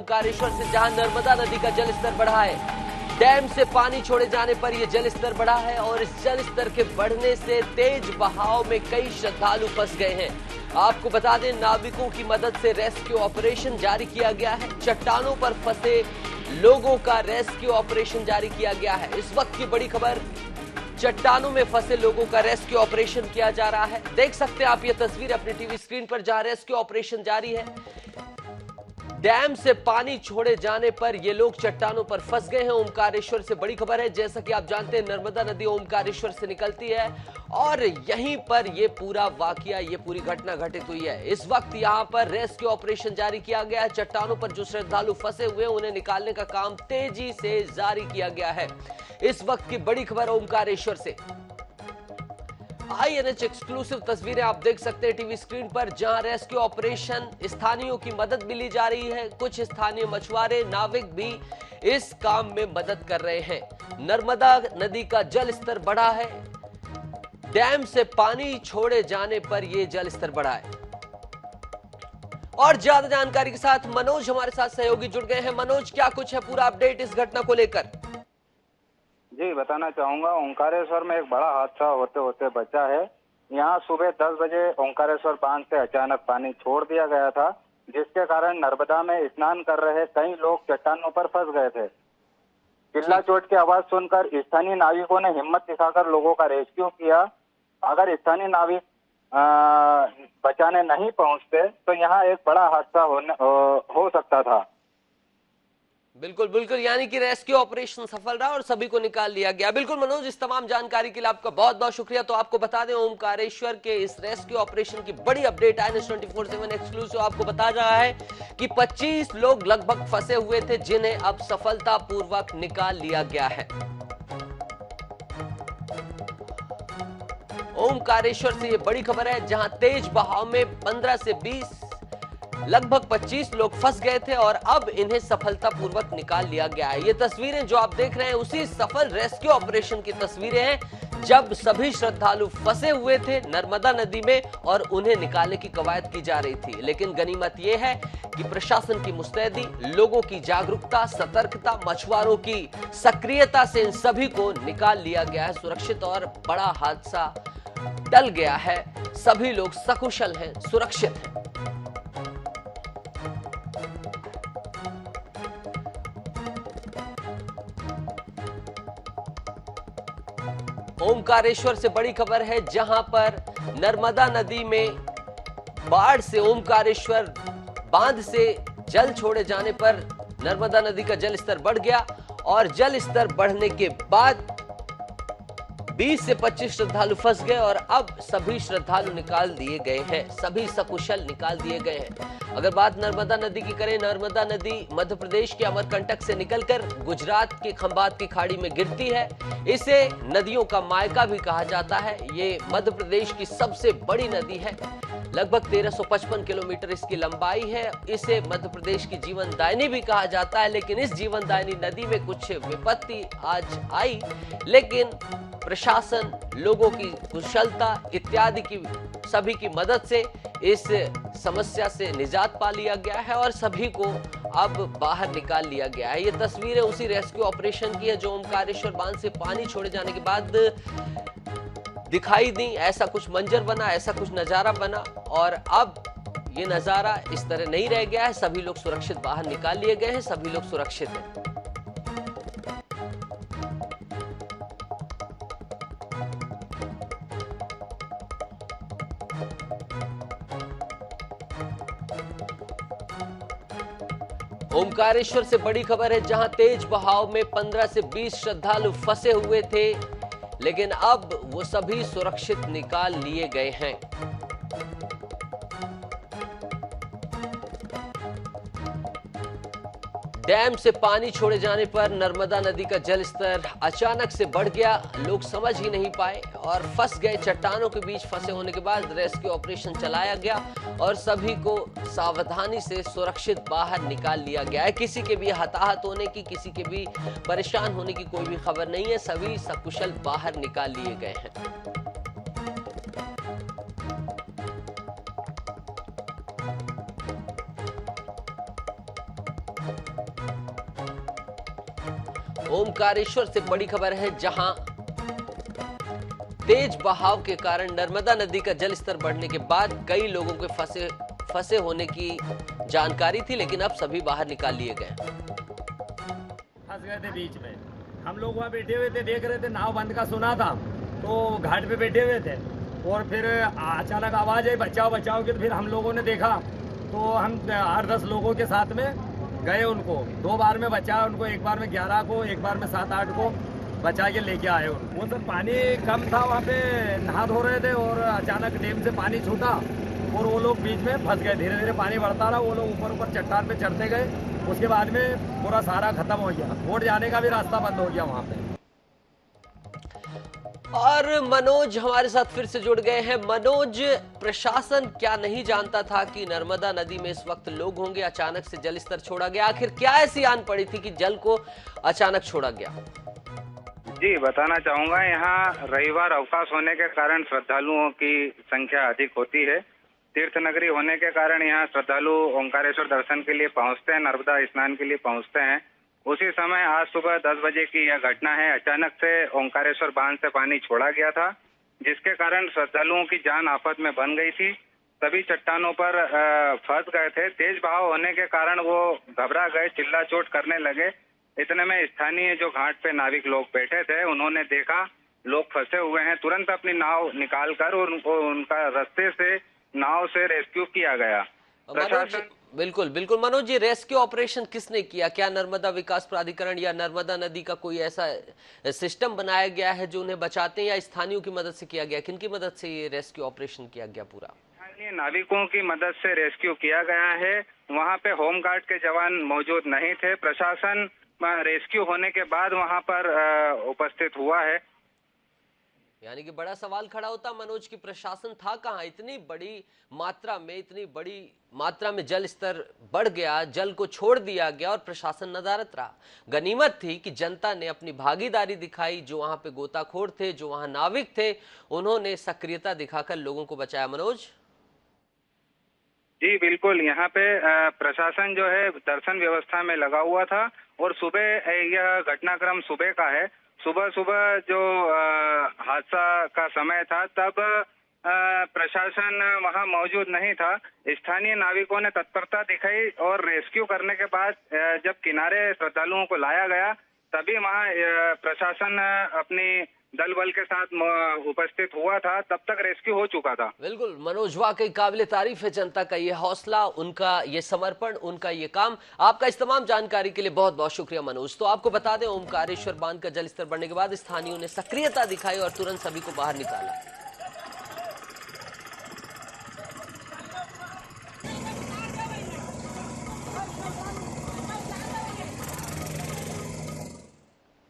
ओमकारेश्वर से, जहां नर्मदा नदी का जलस्तर बढ़ा है। डैम से पानी छोड़े जाने पर यह जलस्तर बढ़ा है और इस जलस्तर के बढ़ने से तेज बहाव में कई श्रद्धालु फंस गए हैं। आपको बता दें, नाविकों की मदद से रेस्क्यू ऑपरेशन जारी किया गया है। चट्टानों पर फंसे लोगों का रेस्क्यू ऑपरेशन जारी किया गया है। इस वक्त की बड़ी खबर, चट्टानों में फंसे लोगों का रेस्क्यू ऑपरेशन किया जा रहा है। देख सकते हैं आप ये तस्वीर अपनी टीवी स्क्रीन पर, जहां रेस्क्यू ऑपरेशन जारी है। डैम से पानी छोड़े जाने पर ये लोग चट्टानों पर फंस गए हैं। ओमकारेश्वर से बड़ी खबर है। जैसा कि आप जानते हैं, नर्मदा नदी ओमकारेश्वर से निकलती है और यहीं पर ये पूरा वाकया, ये पूरी घटना घटित हुई है। इस वक्त यहां पर रेस्क्यू ऑपरेशन जारी किया गया है। चट्टानों पर जो श्रद्धालु फंसे हुए हैं, उन्हें निकालने का काम तेजी से जारी किया गया है। इस वक्त की बड़ी खबर ओमकारेश्वर से। INH एक्सक्लूसिव तस्वीरें आप देख सकते हैं टीवी स्क्रीन पर, जहां रेस्क्यू ऑपरेशन, स्थानीयों की मदद भी ली जा रही है। कुछ स्थानीय मछुआरे, नाविक भी इस काम में मदद कर रहे हैं। नर्मदा नदी का जल स्तर बढ़ा है। डैम से पानी छोड़े जाने पर यह जल स्तर बढ़ा है। और ज्यादा जानकारी के साथ मनोज हमारे साथ सहयोगी जुड़ गए हैं। मनोज, क्या कुछ है पूरा अपडेट इस घटना को लेकर? जी, बताना चाहूंगा, ओंकारेश्वर में एक बड़ा हादसा होते होते बचा है। यहाँ सुबह 10 बजे ओंकारेश्वर बांध से अचानक पानी छोड़ दिया गया था, जिसके कारण नर्मदा में स्नान कर रहे कई लोग चट्टानों पर फंस गए थे। चिल्ला चोट की आवाज सुनकर स्थानीय नाविकों ने हिम्मत दिखाकर लोगों का रेस्क्यू किया। अगर स्थानीय नाविक बचाने नहीं पहुंचते तो यहाँ एक बड़ा हादसा हो सकता था। बिल्कुल बिल्कुल, यानी कि रेस्क्यू ऑपरेशन सफल रहा और सभी को निकाल लिया गया। बिल्कुल मनोज, इस तमाम जानकारी के लिए आपका बहुत बहुत शुक्रिया। तो आपको बता दें, ओमकारेश्वर के इस रेस्क्यू ऑपरेशन की बड़ी अपडेट INH 24/7 एक्सक्लूसिव आपको बता रहा है कि 25 लोग लगभग फंसे हुए थे, जिन्हें अब सफलतापूर्वक निकाल लिया गया है। ओमकारेश्वर से यह बड़ी खबर है, जहां तेज बहाव में 15 से 20 लगभग 25 लोग फंस गए थे और अब इन्हें सफलतापूर्वक निकाल लिया गया है। ये तस्वीरें जो आप देख रहे हैं, उसी सफल रेस्क्यू ऑपरेशन की तस्वीरें हैं, जब सभी श्रद्धालु फंसे हुए थे नर्मदा नदी में और उन्हें निकालने की कवायद की जा रही थी। लेकिन गनीमत यह है कि प्रशासन की मुस्तैदी, लोगों की जागरूकता, सतर्कता, मछुआरों की सक्रियता से इन सभी को निकाल लिया गया है सुरक्षित, और बड़ा हादसा टल गया है। सभी लोग सकुशल हैं, सुरक्षित हैं। ओमकारेश्वर से बड़ी खबर है, जहां पर नर्मदा नदी में बाढ़ से ओमकारेश्वर बांध से जल छोड़े जाने पर नर्मदा नदी का जल स्तर बढ़ गया और जल स्तर बढ़ने के बाद 20 से 25 श्रद्धालु फंस गए और अब सभी श्रद्धालु निकाल दिए गए हैं, सभी सकुशल निकाल दिए गए हैं। अगर बात नर्मदा नदी की करें, नर्मदा नदी मध्य प्रदेश के अमरकंटक से निकलकर गुजरात की खंबात की खाड़ी में गिरती है। इसे नदियों का मायका भी कहा जाता है। ये मध्य प्रदेश की सबसे बड़ी नदी है, लगभग 1355 किलोमीटर इसकी लंबाई है। इसे मध्य प्रदेश की जीवनदायिनी भी कहा जाता है। लेकिन इस जीवनदायिनी नदी में कुछ विपत्ति आज आई, लेकिन प्रशासन, लोगों की कुशलता इत्यादि की सभी की मदद से इस समस्या से निजात पा लिया गया है और सभी को अब बाहर निकाल लिया गया है। ये तस्वीरें उसी रेस्क्यू ऑपरेशन की है, जो ओमकारेश्वर बांध से पानी छोड़े जाने के बाद दिखाई दी। ऐसा कुछ मंजर बना, ऐसा कुछ नजारा बना और अब ये नजारा इस तरह नहीं रह गया है। सभी लोग सुरक्षित बाहर निकाल लिए गए हैं, सभी लोग सुरक्षित हैं। ओमकारेश्वर से बड़ी खबर है, जहां तेज बहाव में 15 से 20 श्रद्धालु फंसे हुए थे, लेकिन अब वो सभी सुरक्षित निकाल लिए गए हैं। डैम से पानी छोड़े जाने पर नर्मदा नदी का जलस्तर अचानक से बढ़ गया। लोग समझ ही नहीं पाए और फंस गए। चट्टानों के बीच फंसे होने के बाद रेस्क्यू ऑपरेशन चलाया गया और सभी को सावधानी से सुरक्षित बाहर निकाल लिया गया है। किसी के भी हताहत होने की, किसी के भी परेशान होने की कोई भी खबर नहीं है। सभी सकुशल बाहर निकाल लिए गए हैं। ओमकारेश्वर से बड़ी खबर है, जहां तेज बहाव के कारण नर्मदा नदी का जलस्तर बढ़ने के बाद कई लोगों के फंसे होने की जानकारी थी, लेकिन अब सभी बाहर निकाल लिए गए। फंस गए थे बीच में। हम लोग वहाँ बैठे हुए थे, देख रहे थे, नाव बंद का सुना था तो घाट पे बैठे हुए थे और फिर अचानक आवाज आई बचाओ बचाओ की। तो फिर हम लोगों ने देखा तो हम 8-10 लोगों के साथ में गए, उनको 2 बार में बचाया उनको, एक बार में 11 को, एक बार में 7-8 को बचा के लेके आए। वो सब पानी कम था, वहाँ पे नहा धो रहे थे और अचानक डैम से पानी छूटा और वो लोग बीच में फंस गए। धीरे धीरे पानी बढ़ता रहा, वो लोग ऊपर ऊपर चट्टान पे चढ़ते गए, उसके बाद में पूरा सारा खत्म हो गया, बोट जाने का भी रास्ता बंद हो गया वहाँ पे। और मनोज हमारे साथ फिर से जुड़ गए हैं। मनोज, प्रशासन क्या नहीं जानता था कि नर्मदा नदी में इस वक्त लोग होंगे? अचानक से जल स्तर छोड़ा गया, आखिर क्या ऐसी आन पड़ी थी कि जल को अचानक छोड़ा गया? जी बताना चाहूंगा, यहाँ रविवार अवकाश होने के कारण श्रद्धालुओं की संख्या अधिक होती है। तीर्थ नगरी होने के कारण यहाँ श्रद्धालु ओंकारेश्वर दर्शन के लिए पहुंचते हैं, नर्मदा स्नान के लिए पहुंचते हैं। उसी समय आज सुबह 10 बजे की यह घटना है। अचानक से ओंकारेश्वर बांध से पानी छोड़ा गया था, जिसके कारण श्रद्धालुओं की जान आफत में बन गई थी। सभी चट्टानों पर फंस गए थे। तेज बहाव होने के कारण वो घबरा गए, चिल्ला चोट करने लगे। इतने में स्थानीय जो घाट पे नाविक लोग बैठे थे, उन्होंने देखा लोग फंसे हुए हैं, तुरंत अपनी नाव निकालकर और उनको उनका रास्ते से नाव से रेस्क्यू किया गया। मनोज, बिल्कुल बिल्कुल मनोज जी, रेस्क्यू ऑपरेशन किसने किया? क्या नर्मदा विकास प्राधिकरण या नर्मदा नदी का कोई ऐसा सिस्टम बनाया गया है जो उन्हें बचाते हैं, या स्थानीयों की मदद से किया गया? किनकी मदद से ये रेस्क्यू ऑपरेशन किया गया पूरा? स्थानीय नाविकों की मदद से रेस्क्यू किया गया है। वहाँ पे होमगार्ड के जवान मौजूद नहीं थे। प्रशासन रेस्क्यू होने के बाद वहाँ पर उपस्थित हुआ है। यानी कि बड़ा सवाल खड़ा होता मनोज की प्रशासन था कहाँ? इतनी बड़ी मात्रा में जल स्तर बढ़ गया, जल को छोड़ दिया गया और प्रशासन नदारत रहा। गनीमत थी कि जनता ने अपनी भागीदारी दिखाई, जो वहां पे गोताखोर थे, जो वहां नाविक थे, उन्होंने सक्रियता दिखाकर लोगों को बचाया। मनोज जी बिल्कुल, यहाँ पे प्रशासन जो है दर्शन व्यवस्था में लगा हुआ था और सुबह यह घटनाक्रम सुबह का है। सुबह सुबह जो हादसा का समय था, तब प्रशासन वहां मौजूद नहीं था। स्थानीय नाविकों ने तत्परता दिखाई और रेस्क्यू करने के बाद जब किनारे श्रद्धालुओं को लाया गया, तभी वहां प्रशासन अपनी दल बल के साथ उपस्थित हुआ था। तब तक रेस्क्यू हो चुका था। बिल्कुल मनोज, वाकई काबिले तारीफ है जनता का ये हौसला, उनका ये समर्पण, उनका ये काम। आपका इस तमाम जानकारी के लिए बहुत बहुत शुक्रिया मनोज। तो आपको बता दें, ओमकारेश्वर बांध का जलस्तर बढ़ने के बाद स्थानीयों ने सक्रियता दिखाई और तुरंत सभी को बाहर निकाला।